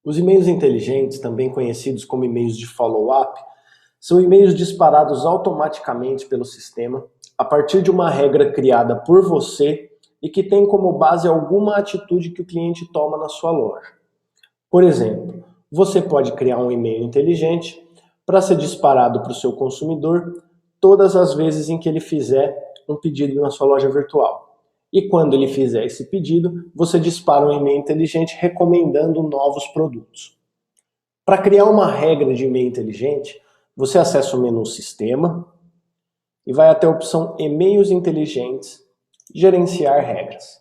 Os e-mails inteligentes, também conhecidos como e-mails de follow-up, são e-mails disparados automaticamente pelo sistema a partir de uma regra criada por você e que tem como base alguma atitude que o cliente toma na sua loja. Por exemplo, você pode criar um e-mail inteligente para ser disparado para o seu consumidor todas as vezes em que ele fizer um pedido na sua loja virtual. E quando ele fizer esse pedido, você dispara um e-mail inteligente recomendando novos produtos. Para criar uma regra de e-mail inteligente, você acessa o menu Sistema e vai até a opção E-mails inteligentes, Gerenciar regras.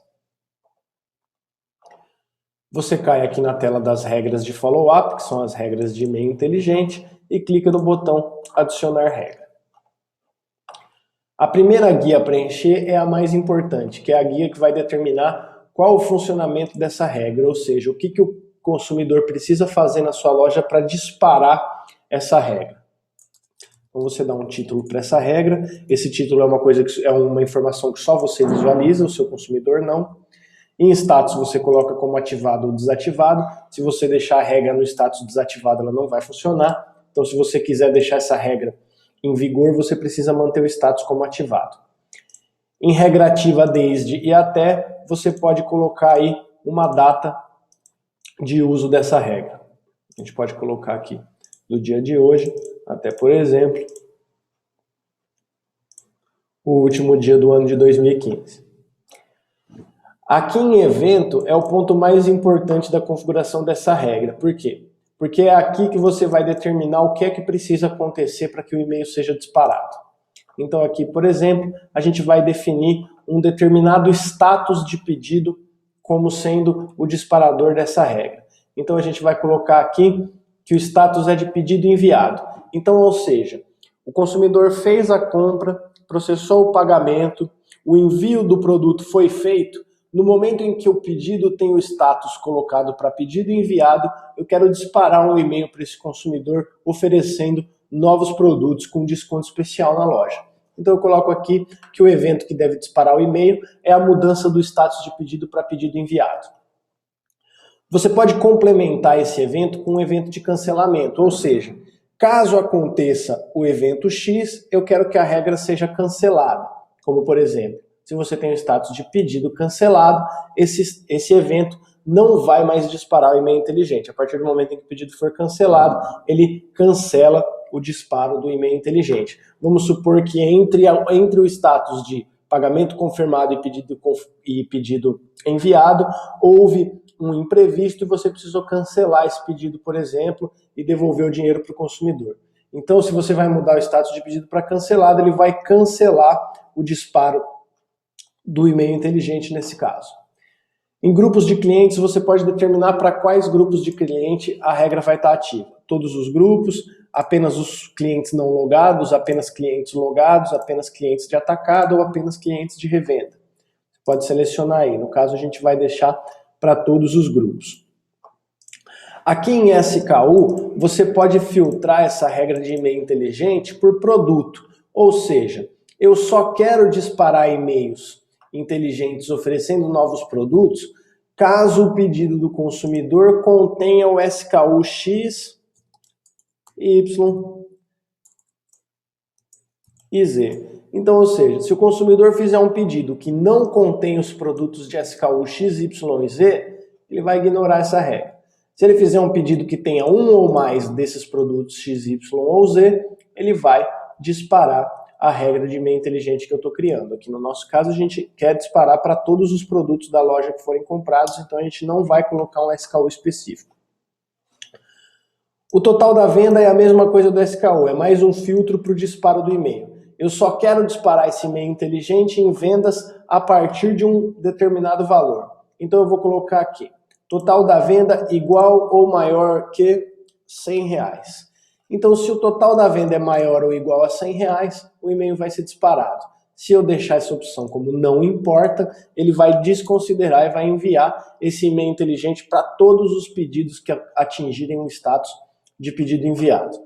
Você cai aqui na tela das regras de follow-up, que são as regras de e-mail inteligente, e clica no botão Adicionar regra. A primeira guia a preencher é a mais importante, que é a guia que vai determinar qual o funcionamento dessa regra, ou seja, o que o consumidor precisa fazer na sua loja para disparar essa regra. Então você dá um título para essa regra, esse título é uma informação que só você visualiza, o seu consumidor não. Em status você coloca como ativado ou desativado. Se você deixar a regra no status desativado, ela não vai funcionar. Então se você quiser deixar essa regra em vigor, você precisa manter o status como ativado. Em regra ativa desde e até, você pode colocar aí uma data de uso dessa regra. A gente pode colocar aqui do dia de hoje até, por exemplo, o último dia do ano de 2015. Aqui em evento é o ponto mais importante da configuração dessa regra. Por quê? Porque é aqui que você vai determinar o que é que precisa acontecer para que o e-mail seja disparado. Então aqui, por exemplo, a gente vai definir um determinado status de pedido como sendo o disparador dessa regra. Então a gente vai colocar aqui que o status é de pedido enviado. Então, ou seja, o consumidor fez a compra, processou o pagamento, o envio do produto foi feito. No momento em que o pedido tem o status colocado para pedido enviado, eu quero disparar um e-mail para esse consumidor oferecendo novos produtos com desconto especial na loja. Então eu coloco aqui que o evento que deve disparar o e-mail é a mudança do status de pedido para pedido enviado. Você pode complementar esse evento com um evento de cancelamento, ou seja, caso aconteça o evento X, eu quero que a regra seja cancelada, como por exemplo, se você tem o status de pedido cancelado, esse evento não vai mais disparar o e-mail inteligente. A partir do momento em que o pedido for cancelado, ele cancela o disparo do e-mail inteligente. Vamos supor que entre o status de pagamento confirmado e pedido enviado, houve um imprevisto e você precisou cancelar esse pedido, por exemplo, e devolver o dinheiro para o consumidor. Então, se você vai mudar o status de pedido para cancelado, ele vai cancelar o disparo do e-mail inteligente nesse caso. Em grupos de clientes, você pode determinar para quais grupos de cliente a regra vai estar ativa. Todos os grupos, apenas os clientes não logados, apenas clientes logados, apenas clientes de atacado ou apenas clientes de revenda. Você pode selecionar aí. No caso, a gente vai deixar para todos os grupos. Aqui em SKU, você pode filtrar essa regra de e-mail inteligente por produto. Ou seja, eu só quero disparar e-mails inteligentes oferecendo novos produtos, caso o pedido do consumidor contenha o SKU X, Y e Z. Então, ou seja, se o consumidor fizer um pedido que não contém os produtos de SKU X, Y e Z, ele vai ignorar essa regra. Se ele fizer um pedido que tenha um ou mais desses produtos X, Y ou Z, ele vai disparar a regra de e-mail inteligente que eu estou criando. Aqui no nosso caso, a gente quer disparar para todos os produtos da loja que forem comprados, então a gente não vai colocar um SKU específico. O total da venda é a mesma coisa do SKU, é mais um filtro para o disparo do e-mail. Eu só quero disparar esse e-mail inteligente em vendas a partir de um determinado valor. Então eu vou colocar aqui, total da venda igual ou maior que R$100. Então, se o total da venda é maior ou igual a R$100, o e-mail vai ser disparado. Se eu deixar essa opção como não importa, ele vai desconsiderar e vai enviar esse e-mail inteligente para todos os pedidos que atingirem o status de pedido enviado.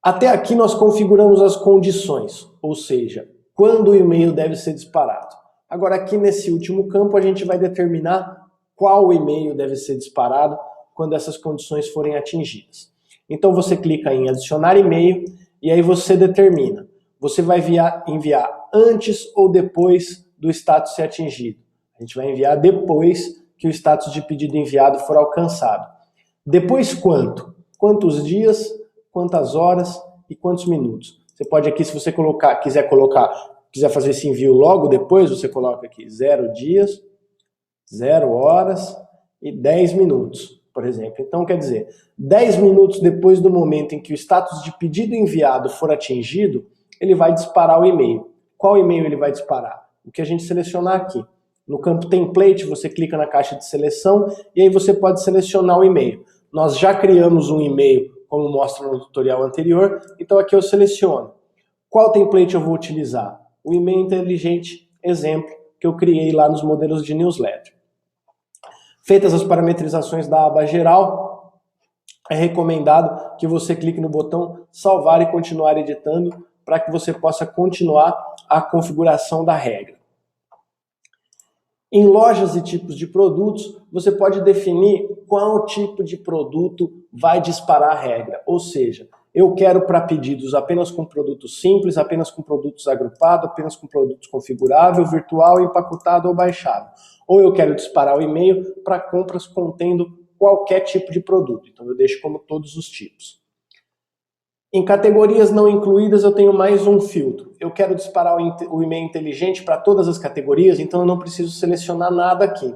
Até aqui nós configuramos as condições, ou seja, quando o e-mail deve ser disparado. Agora aqui nesse último campo a gente vai determinar qual e-mail deve ser disparado quando essas condições forem atingidas. Então você clica em adicionar e-mail e aí você determina, você vai enviar antes ou depois do status ser atingido. A gente vai enviar depois que o status de pedido enviado for alcançado. Depois quanto? Quantos dias, quantas horas e quantos minutos? Você pode aqui, se você quiser fazer esse envio logo depois, você coloca aqui 0 dias, 0 horas e 10 minutos, por exemplo. Então, quer dizer, 10 minutos depois do momento em que o status de pedido enviado for atingido, ele vai disparar o e-mail. Qual e-mail ele vai disparar? O que a gente selecionar aqui. No campo template, você clica na caixa de seleção e aí você pode selecionar o e-mail. Nós já criamos um e-mail, como mostra no tutorial anterior, então aqui eu seleciono. Qual template eu vou utilizar? O e-mail inteligente exemplo que eu criei lá nos modelos de newsletter. Feitas as parametrizações da aba geral, é recomendado que você clique no botão salvar e continuar editando para que você possa continuar a configuração da regra. Em lojas e tipos de produtos, você pode definir qual tipo de produto vai disparar a regra. Ou seja, eu quero para pedidos apenas com produtos simples, apenas com produtos agrupados, apenas com produtos configurável, virtual, empacotado ou baixável. Ou eu quero disparar o e-mail para compras contendo qualquer tipo de produto. Então eu deixo como todos os tipos. Em categorias não incluídas, eu tenho mais um filtro. Eu quero disparar o e-mail inteligente para todas as categorias, então eu não preciso selecionar nada aqui.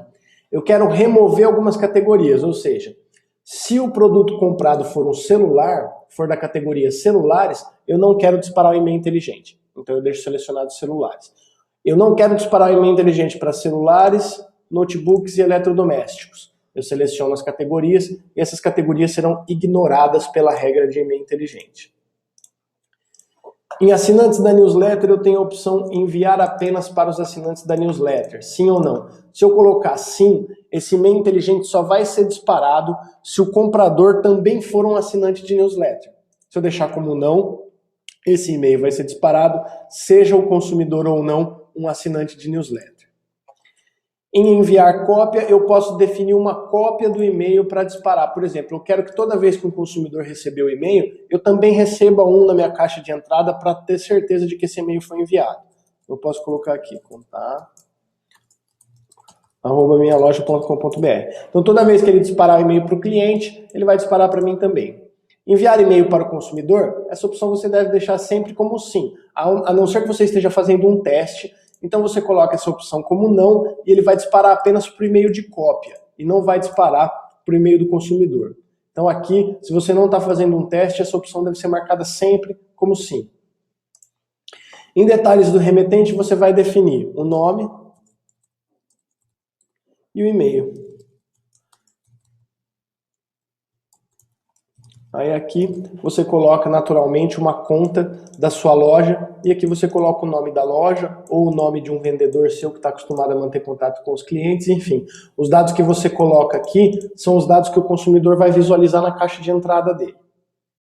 Eu quero remover algumas categorias, ou seja, se o produto comprado for um celular, for da categoria celulares, eu não quero disparar o e-mail inteligente. Então eu deixo selecionado celulares. Eu não quero disparar o e-mail inteligente para celulares, notebooks e eletrodomésticos. Eu seleciono as categorias e essas categorias serão ignoradas pela regra de e-mail inteligente. Em assinantes da newsletter, eu tenho a opção enviar apenas para os assinantes da newsletter, sim ou não. Se eu colocar sim, esse e-mail inteligente só vai ser disparado se o comprador também for um assinante de newsletter. Se eu deixar como não, esse e-mail vai ser disparado, seja o consumidor ou não um assinante de newsletter. Em enviar cópia, eu posso definir uma cópia do e-mail para disparar. Por exemplo, eu quero que toda vez que um consumidor receber o e-mail, eu também receba um na minha caixa de entrada para ter certeza de que esse e-mail foi enviado. Eu posso colocar aqui, contato@minhaloja.com.br. Então, toda vez que ele disparar o e-mail para o cliente, ele vai disparar para mim também. Enviar e-mail para o consumidor, essa opção você deve deixar sempre como sim, a não ser que você esteja fazendo um teste. Então você coloca essa opção como não e ele vai disparar apenas para o e-mail de cópia e não vai disparar para o e-mail do consumidor. Então aqui, se você não está fazendo um teste, essa opção deve ser marcada sempre como sim. Em detalhes do remetente, você vai definir o nome e o e-mail. Aí aqui você coloca naturalmente uma conta da sua loja e aqui você coloca o nome da loja ou o nome de um vendedor seu que está acostumado a manter contato com os clientes, enfim. Os dados que você coloca aqui são os dados que o consumidor vai visualizar na caixa de entrada dele.